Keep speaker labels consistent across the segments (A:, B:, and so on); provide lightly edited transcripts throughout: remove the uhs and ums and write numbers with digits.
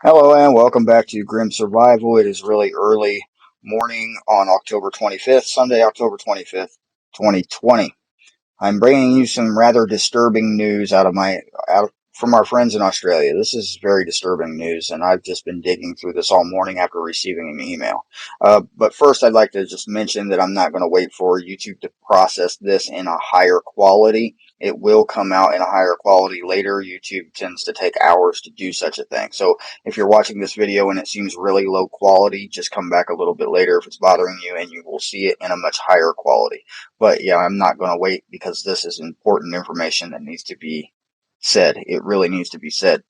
A: Hello and welcome back to Grim Survival. It is really early morning on October 25th, Sunday, October 25th, 2020. I'm bringing you some rather disturbing news from our friends in Australia. This is very disturbing news, and I've just been digging through this all morning after receiving an email. But first, I'd like to just mention that I'm not going to wait for YouTube to process this in a higher quality. It will come out in a higher quality later. YouTube tends to take hours to do such a thing. So if you're watching this video and it seems really low quality, just come back a little bit later if it's bothering you, and you will see it in a much higher quality. But yeah, I'm not going to wait because this is important information that needs to be said. It really needs to be said.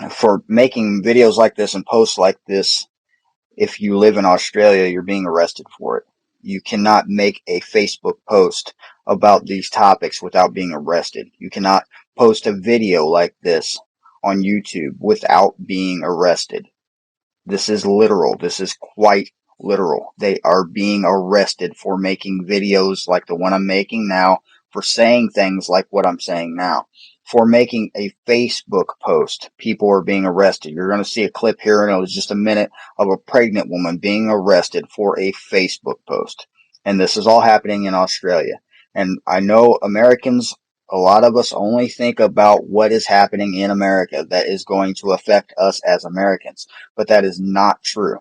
A: For making videos like this and posts like this, if you live in Australia, you're being arrested for it. You cannot make a Facebook post about these topics without being arrested. You cannot post a video like this on YouTube without being arrested. This is literal. This is quite literal. They are being arrested for making videos like the one I'm making now, for saying things like what I'm saying now, for making a Facebook post. People are being arrested. You're going to see a clip here in just a minute of a pregnant woman being arrested for a Facebook post. And this is all happening in Australia. And I know Americans, a lot of us only think about what is happening in America that is going to affect us as Americans. But that is not true.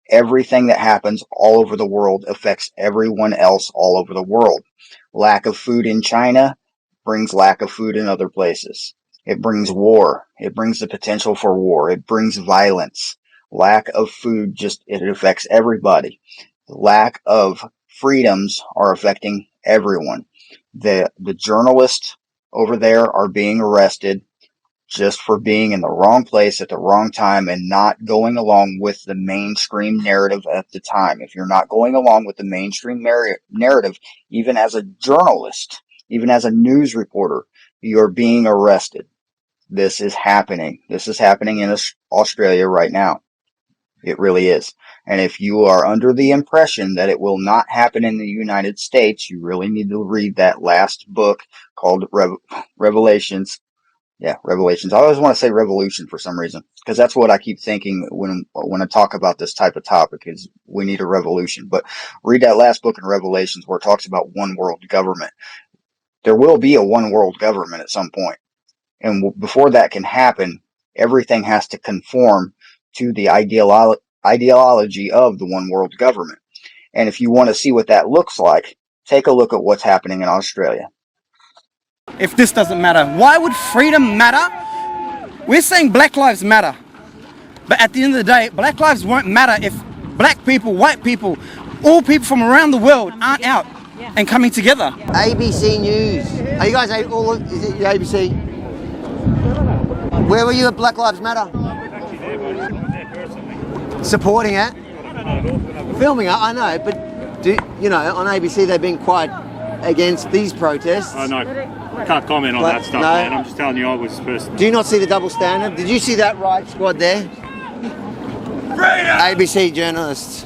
A: Everything that happens all over the world affects everyone else all over the world. Lack of food in China brings lack of food in other places. It brings war. It brings the potential for war. It brings violence. Lack of food it affects everybody. Lack of freedoms are affecting everyone. The journalists over there are being arrested just for being in the wrong place at the wrong time and not going along with the mainstream narrative at the time. If you're not going along with the mainstream narrative, even as a journalist, even as a news reporter, you're being arrested. This is happening. This is happening in Australia right now. It really is. And if you are under the impression that it will not happen in the United States, you really need to read that last book called Revelations. Yeah, Revelations. I always want to say revolution for some reason, because that's what I keep thinking when I talk about this type of topic, is we need a revolution. But read that last book in Revelations where it talks about one world government. There will be a one world government at some point. And before that can happen, everything has to conform to the ideology of the one world government. And if you want to see what that looks like, take a look at what's happening in Australia.
B: If this doesn't matter, why would freedom matter? We're saying Black Lives Matter. But at the end of the day, Black Lives won't matter if black people, white people, all people from around the world aren't out and coming together.
C: ABC News. Are you guys all? Is it ABC? Where were you at Black Lives Matter? Supporting it? Filming it, I know, but on ABC they've been quite against these protests.
D: I know. I can't comment on that stuff, man. I'm just telling you I was first.
C: Do you not see the double standard? Did you see that right squad there? ABC journalists.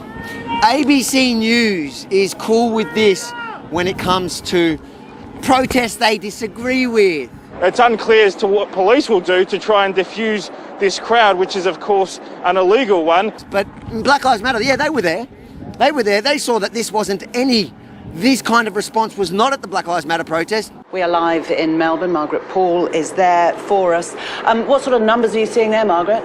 C: ABC News is cool with this when it comes to protests they disagree with.
E: It's unclear as to what police will do to try and diffuse this crowd, which is, of course, an illegal one.
C: But Black Lives Matter, yeah, they were there. They were there. They saw that this kind of response was not at the Black Lives Matter protest.
F: We are live in Melbourne. Margaret Paul is there for us. What sort of numbers are you seeing there, Margaret?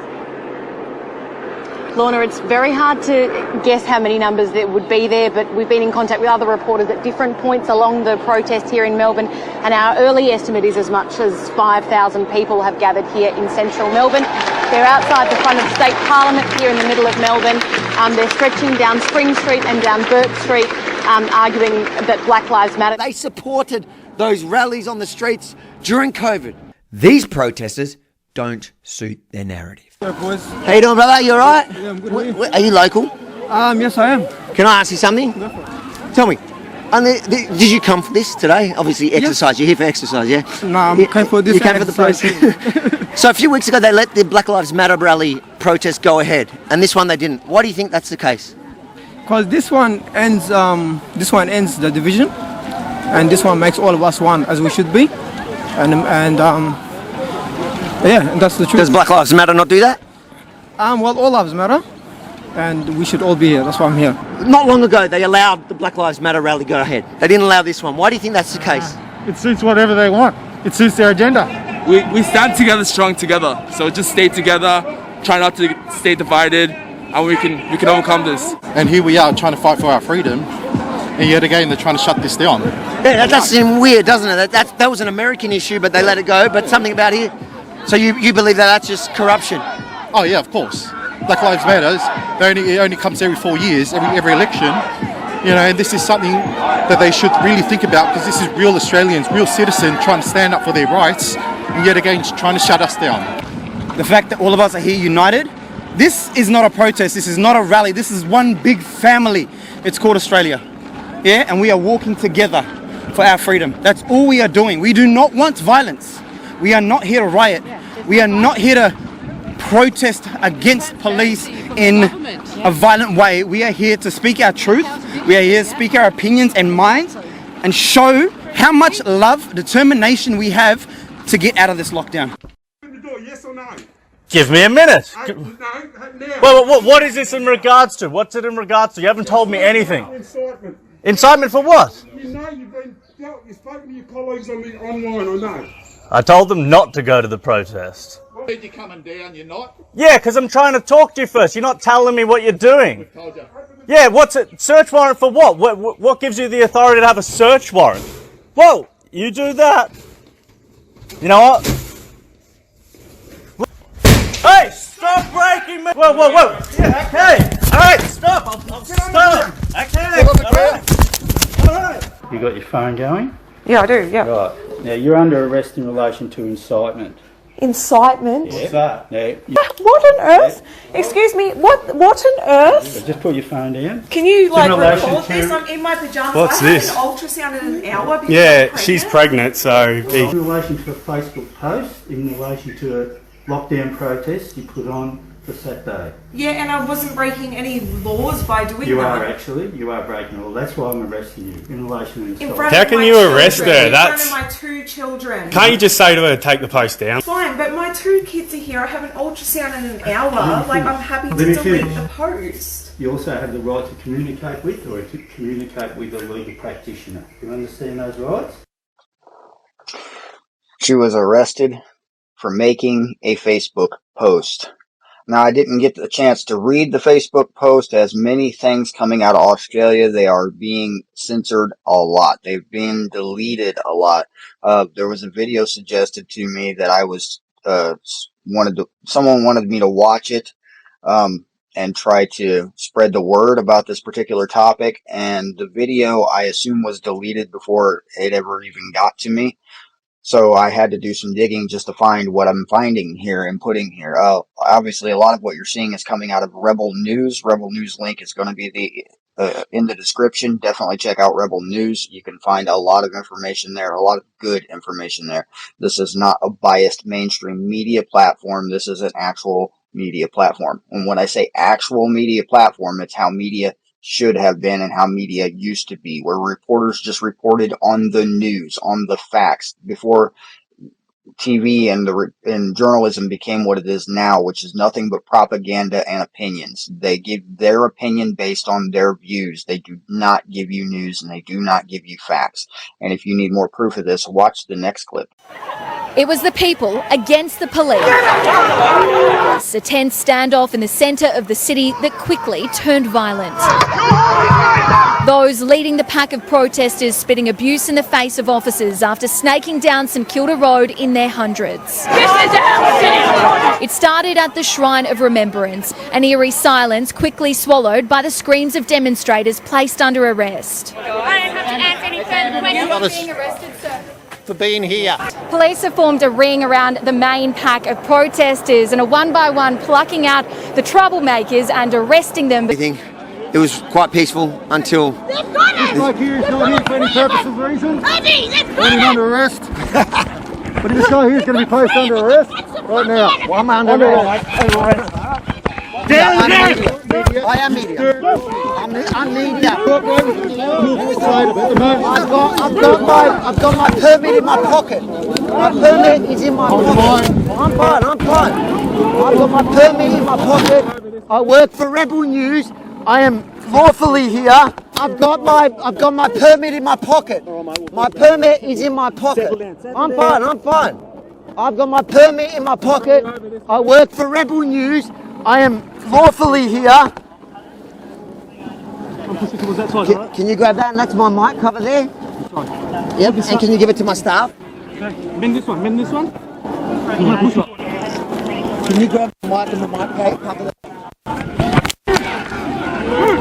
G: Lorna, it's very hard to guess how many numbers there would be there, but we've been in contact with other reporters at different points along the protest here in Melbourne, and our early estimate is as much as 5,000 people have gathered here in central Melbourne. They're outside the front of State Parliament here in the middle of Melbourne. They're stretching down Spring Street and down Bourke Street, arguing that Black Lives Matter.
C: They supported those rallies on the streets during COVID. These protesters don't suit their narrative.
B: Hey, boys.
C: How you doing, brother? You all right?
B: Yeah, I'm good.
C: Are you local?
B: Yes, I am.
C: Can I ask you something? Tell me. Did you come for this today? Obviously, exercise. You're here for exercise, yeah?
B: No, I'm came for this.
C: You came for the protest. So a few weeks ago, they let the Black Lives Matter rally protest go ahead, and this one they didn't. Why do you think that's the case?
B: Because this one ends the division, and this one makes all of us one, as we should be, and that's the truth.
C: Does Black Lives Matter not do that?
B: Well, all lives matter, and we should all be here. That's why I'm here.
C: Not long ago, they allowed the Black Lives Matter rally go ahead. They didn't allow this one. Why do you think that's the case?
H: It suits whatever they want. It suits their agenda.
I: We stand together, strong together. So just stay together, try not to stay divided, and we can overcome this.
H: And here we are trying to fight for our freedom, and yet again they're trying to shut this down.
C: Yeah, that does seem weird, doesn't it? That was an American issue, but they let it go. But something about here. So you believe that that's just corruption?
H: Oh yeah, of course. Black Lives Matter. It only comes every 4 years, every election. You know, and this is something that they should really think about, because this is real Australians, real citizens trying to stand up for their rights, and yet again trying to shut us down.
B: The fact that all of us are here united, this is not a protest, this is not a rally, this is one big family. It's called Australia. Yeah, and we are walking together for our freedom. That's all we are doing. We do not want violence. We are not here to riot. We are not here to protest against police in a violent way. We are here to speak our truth. We are here to speak our opinions and minds and show how much love, determination we have to get out of this lockdown.
E: Yes or no?
J: Give me a minute.
E: No,
J: Well, what is this in regards to? What's it in regards to? You haven't told me anything.
E: Incitement.
J: Incitement for what?
E: You know you've spoken to your colleagues on the online, I know.
J: I told them not to go to the protest.
K: You're coming down, you're not?
J: Yeah, because I'm trying to talk to you first. You're not telling me what you're doing.
K: Told you.
J: Yeah, what's it? Search warrant for what? What gives you the authority to have a search warrant? Whoa, you do that. You know what? Hey, stop breaking me! Whoa. Yeah, okay. All right, stop. I'll stop. Okay. All right.
L: You got your phone going?
M: Yeah, I do, yeah.
L: Right. Now, you're under arrest in relation to incitement.
M: Incitement?
L: Yeah. Now,
M: what on earth? Excuse me, what on earth?
L: just put your phone down.
M: Can you, like,
L: relation
M: record
L: to-
M: this? I'm in my pyjamas.
D: What's
M: I
D: this?
M: had an ultrasound in an hour because
D: Yeah,
M: I'm
D: she's
M: pregnant.
D: pregnant, so...
L: In relation to a Facebook post, in relation to a lockdown protest you put on for Saturday.
M: Yeah, and I wasn't breaking any laws by doing
L: You
M: that.
L: are actually, you are breaking the law. That's why I'm arresting you, in relation to
M: In
L: incitement.
M: front
D: How
M: of
D: can
M: my
D: you arrest
M: children,
D: her?
M: In
D: That's-
M: front of my 2 children.
D: Can't you just say to her, take the post down?
M: Fine, but my 2 kids are here. I have an ultrasound in an hour. Like, I'm happy to
L: Let me
M: delete
L: finish.
M: the post.
L: You also have the right to communicate with or to communicate with a legal practitioner. Do you understand those rights?
A: She was arrested for making a Facebook post. Now, I didn't get the chance to read the Facebook post, as many things coming out of Australia. They are being censored a lot. They've been deleted a lot. There was a video suggested to me that I was, someone wanted me to watch it, and try to spread the word about this particular topic. And the video, I assume, was deleted before it ever even got to me. So I had to do some digging just to find what I'm finding here and putting here. Obviously, a lot of what you're seeing is coming out of Rebel News. Rebel News link is going to be in the description. Definitely check out Rebel News. You can find a lot of information there, a lot of good information there. This is not a biased mainstream media platform. This is an actual media platform. And when I say actual media platform, it's how media should have been and how media used to be, where reporters just reported on the news, on the facts, before TV and journalism became what it is now, which is nothing but propaganda and opinions. They give their opinion based on their views. They do not give you news, and they do not give you facts. And if you need more proof of this, watch the next clip.
N: It was the people against the police. A tense standoff in the centre of the city that quickly turned violent. Those leading the pack of protesters spitting abuse in the face of officers after snaking down St Kilda Road in their hundreds. It started at the Shrine of Remembrance, an eerie silence quickly swallowed by the screams of demonstrators placed under arrest.
O: I don't have to answer any further questions.
N: Being arrested, sir.
C: For being here.
N: Police have formed a ring around the main pack of protesters and are one by one plucking out the troublemakers and arresting them.
C: It was quite peaceful until...
H: This guy here is not here for any purpose of reason. Putting under arrest. But this guy here is going to be placed under arrest right now.
C: Well, I'm under arrest. I am media. I'm media. I've got my permit in my pocket. My permit is in my pocket. I'm fine. I've got my permit in my pocket. I work for Rebel News. I am lawfully here. I've got my permit in my pocket. My permit is in my pocket. I'm fine. I've got my permit in my pocket. I work for Rebel News. I am lawfully here. Can you grab that? And that's my mic cover there. Yep. And can you give it to my staff?
P: Bend this one.
C: Can you grab the mic and the mic cover?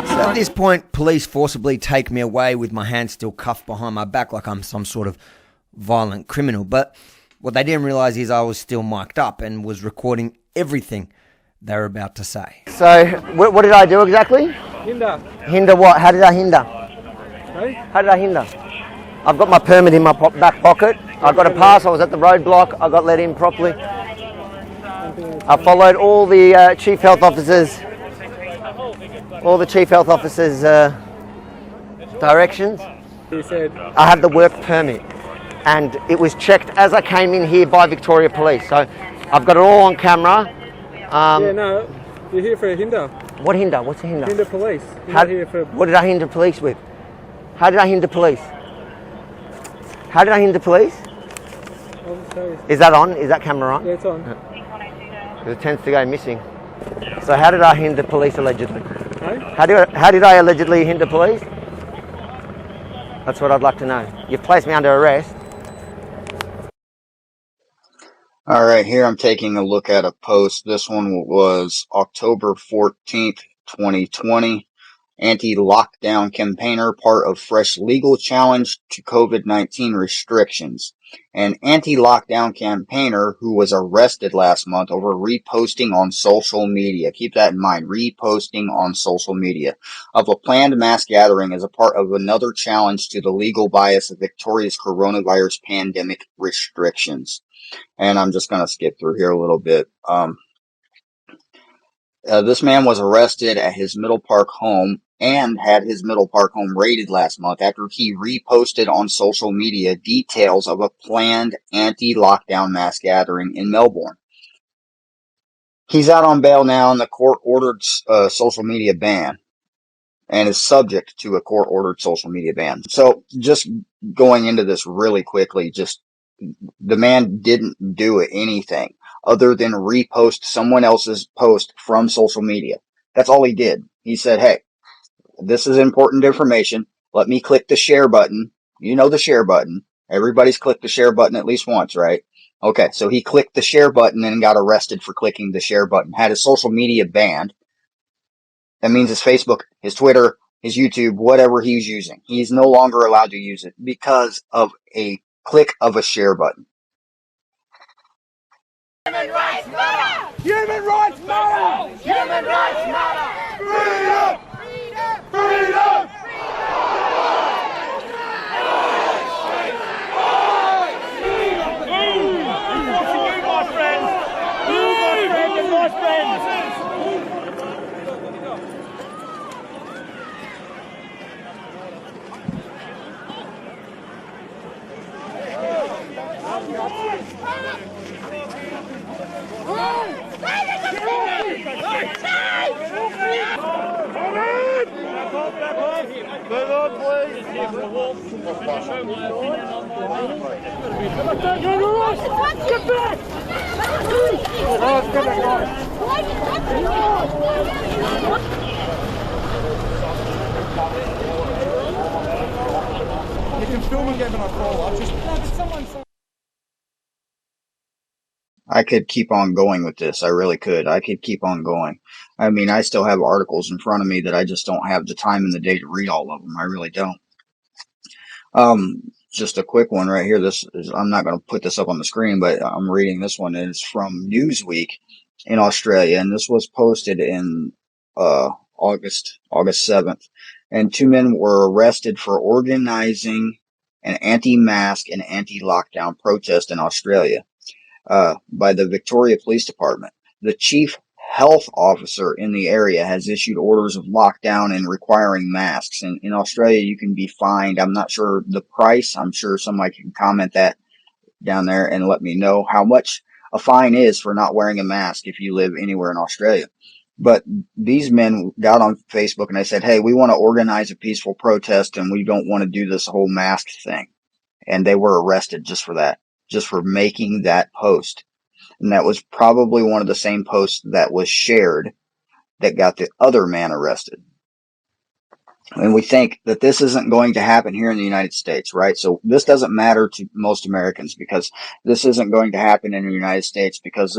C: So at this point, police forcibly take me away with my hands still cuffed behind my back like I'm some sort of violent criminal. But what they didn't realise is I was still mic'd up and was recording everything they were about to say. So what did I do exactly?
P: Hinder.
C: Hinder what? How did I hinder?
P: Sorry?
C: How did I hinder? I've got my permit in my back pocket. I got a pass. I was at the roadblock. I got let in properly. I followed all the chief health officers. All the chief health officers' directions.
P: He said
C: I have the work permit, and it was checked as I came in here by Victoria Police. So I've got it all on camera.
P: Yeah, no, you're here for a hinder.
C: What hinder? What's a hinder?
P: Hinder police.
C: What did I hinder police with? How did I hinder police? How did I hinder police? Is that on? Is that camera on?
P: Yeah, it's on.
C: It tends to go missing. So how did I hinder police allegedly?
P: Hey?
C: How did I allegedly hinder police? That's what I'd like to know. You've placed me under arrest.
A: All right, here I'm taking a look at a post. This one was October 14th, 2020. Anti-lockdown campaigner, part of fresh legal challenge to COVID-19 restrictions. An anti-lockdown campaigner who was arrested last month over reposting on social media. Keep that in mind, reposting on social media of a planned mass gathering as a part of another challenge to the legal bias of Victoria's coronavirus pandemic restrictions. And I'm just going to skip through here a little bit. This man was arrested at his Middle Park home and had his Middle Park home raided last month after he reposted on social media details of a planned anti-lockdown mass gathering in Melbourne. He's out on bail now, and the court-ordered social media ban, and is subject to a court-ordered social media ban. So just going into this really quickly, the man didn't do anything other than repost someone else's post from social media. That's all he did. He said, hey, this is important information. Let me click the share button. You know the share button. Everybody's clicked the share button at least once, right? Okay, so he clicked the share button and got arrested for clicking the share button. Had his social media banned. That means his Facebook, his Twitter, his YouTube, whatever he's using. He's no longer allowed to use it because of a click of a share button.
O: Human rights matter! Human rights matter! Human rights matter! Freedom! Freedom! Freedom!
P: You can film and give him a call. I'll just...
A: I could keep on going with this. I really could. I could keep on going. I mean, I still have articles in front of me that I just don't have the time in the day to read all of them. I really don't. Just a quick one right here. I'm not going to put this up on the screen, but I'm reading this one. It's from Newsweek in Australia, and this was posted in August 7th. And 2 men were arrested for organizing an anti-mask and anti-lockdown protest in Australia by the Victoria Police Department. The chief health officer in the area has issued orders of lockdown and requiring masks. And in Australia, you can be fined. I'm not sure the price. I'm sure somebody can comment that down there and let me know how much a fine is for not wearing a mask if you live anywhere in Australia. But these men got on Facebook and they said, hey, we want to organize a peaceful protest and we don't want to do this whole mask thing. And they were arrested just for that, just for making that post. And that was probably one of the same posts that was shared that got the other man arrested. And we think that this isn't going to happen here in the United States, right? So this doesn't matter to most Americans because this isn't going to happen in the United States because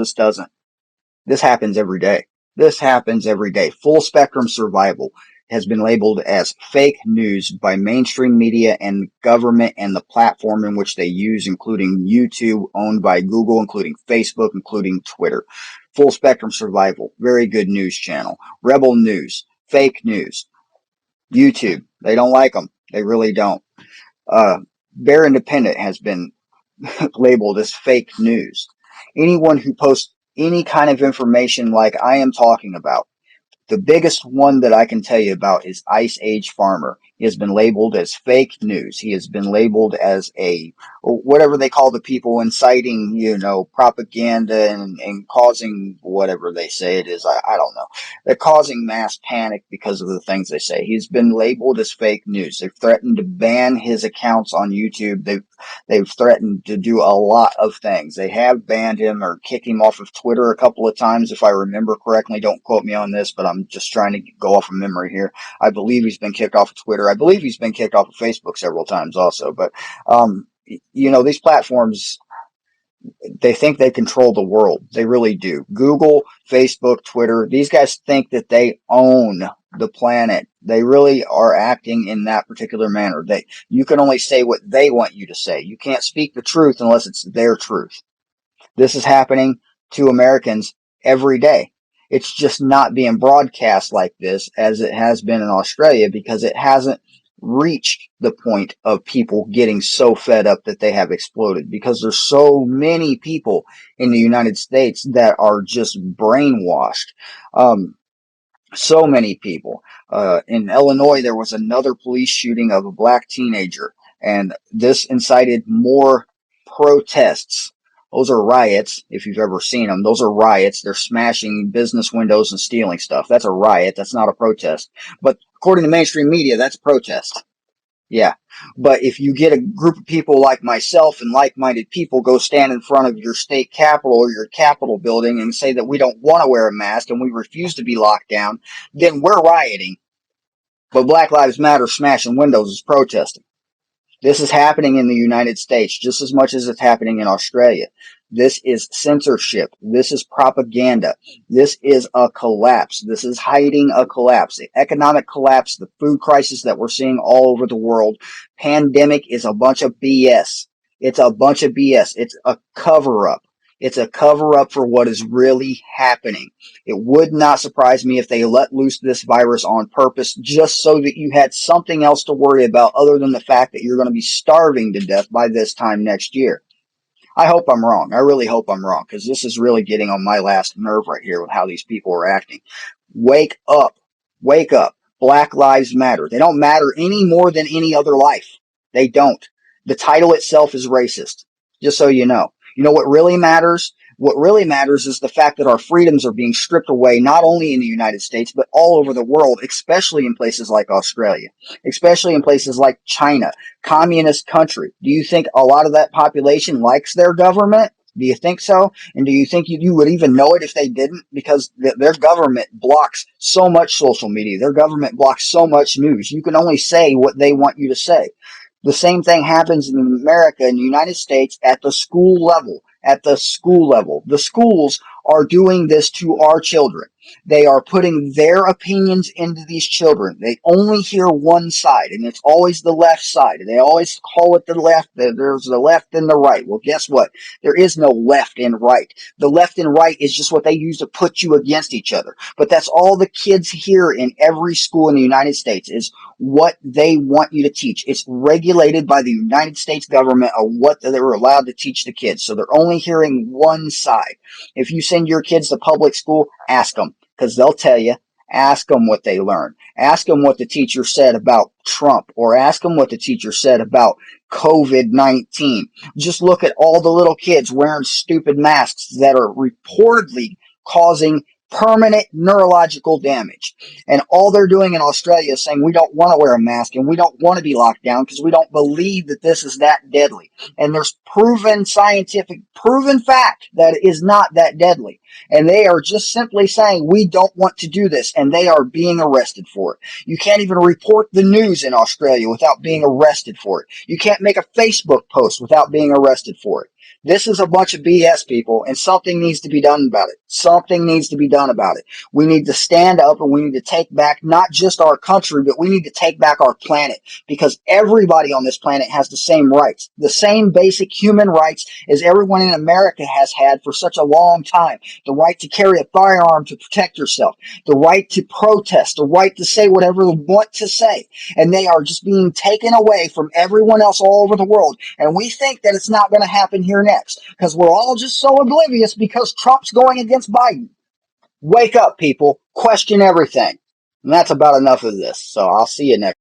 A: this happens every day. This happens every day. Full spectrum survival has been labeled as fake news by mainstream media and government and the platform in which they use, including YouTube, owned by Google, including Facebook, including Twitter. Full spectrum survival, very good news channel. Rebel news, fake news. YouTube, they don't like them. They really don't. Bear Independent has been labeled as fake news. Anyone who posts any kind of information like I am talking about. The biggest one that I can tell you about is Ice Age Farmer. He has been labeled as fake news. He has been labeled as whatever they call the people inciting, propaganda and causing whatever they say it is. I don't know. They're causing mass panic because of the things they say. He's been labeled as fake news. They've threatened to ban his accounts on YouTube. They've threatened to do a lot of things. They have banned him or kicked him off of Twitter a couple of times, if I remember correctly. Don't quote me on this, but I'm just trying to go off of memory here. I believe he's been kicked off of Twitter. I believe he's been kicked off of Facebook several times also. But, these platforms, they think they control the world. They really do. Google, Facebook, Twitter, these guys think that they own the planet. They really are acting in that particular manner. You can only say what they want you to say. You can't speak the truth unless it's their truth. This is happening to Americans every day. It's just not being broadcast like this as it has been in Australia because it hasn't reached the point of people getting so fed up that they have exploded, because there's so many people in the United States that are just brainwashed. So many people. In Illinois, there was another police shooting of a black teenager, and this incited more protests. Those are riots, if you've ever seen them. Those are riots. They're smashing business windows and stealing stuff. That's a riot. That's not a protest. But according to mainstream media, that's a protest. Yeah. But if you get a group of people like myself and like-minded people go stand in front of your state capitol or your capitol building and say that we don't want to wear a mask and we refuse to be locked down, then we're rioting. But Black Lives Matter smashing windows is protesting. This is happening in the United States just as much as it's happening in Australia. This is censorship. This is propaganda. This is a collapse. This is hiding a collapse. The economic collapse, the food crisis that we're seeing all over the world. Pandemic is a bunch of BS. It's a bunch of BS. It's a cover-up. It's a cover-up for what is really happening. It would not surprise me if they let loose this virus on purpose just so that you had something else to worry about other than the fact that you're going to be starving to death by this time next year. I hope I'm wrong. I really hope I'm wrong, because this is really getting on my last nerve right here with how these people are acting. Wake up. Wake up. Black Lives Matter. They don't matter any more than any other life. They don't. The title itself is racist, just so you know. You know what really matters? What really matters is the fact that our freedoms are being stripped away, not only in the United States, but all over the world, especially in places like Australia, especially in places like China, communist country. Do you think a lot of that population likes their government? Do you think so? And do you think you would even know it if they didn't? Because their government blocks so much social media. Their government blocks so much news. You can only say what they want you to say. The same thing happens in America, in the United States, at the school level. At the school level. The schools are doing this to our children. They are putting their opinions into these children. They only hear one side, and it's always the left side. They always call it the left. There's the left and the right. Well, guess what? There is no left and right. The left and right is just what they use to put you against each other. But that's all the kids hear in every school in the United States is what they want you to teach. It's regulated by the United States government on what they're allowed to teach the kids. So they're only hearing one side. If you send your kids to public school, ask them, because they'll tell you. Ask them what they learned. Ask them what the teacher said about Trump, or ask them what the teacher said about COVID-19. Just look at all the little kids wearing stupid masks that are reportedly causing permanent neurological damage. And all they're doing in Australia is saying we don't want to wear a mask and we don't want to be locked down because we don't believe that this is that deadly. And there's proven scientific, proven fact that it is not that deadly. And they are just simply saying we don't want to do this, and they are being arrested for it. You can't even report the news in Australia without being arrested for it. You can't make a Facebook post without being arrested for it. This is a bunch of BS, people, and something needs to be done about it. Something needs to be done about it. We need to stand up and we need to take back not just our country, but we need to take back our planet, because everybody on this planet has the same rights, the same basic human rights as everyone in America has had for such a long time. The right to carry a firearm to protect yourself, the right to protest, the right to say whatever they want to say. And they are just being taken away from everyone else all over the world. And we think that it's not going to happen here next because we're all just so oblivious because Trump's going against Biden. Wake up, people. Question everything. And that's about enough of this. So I'll see you next.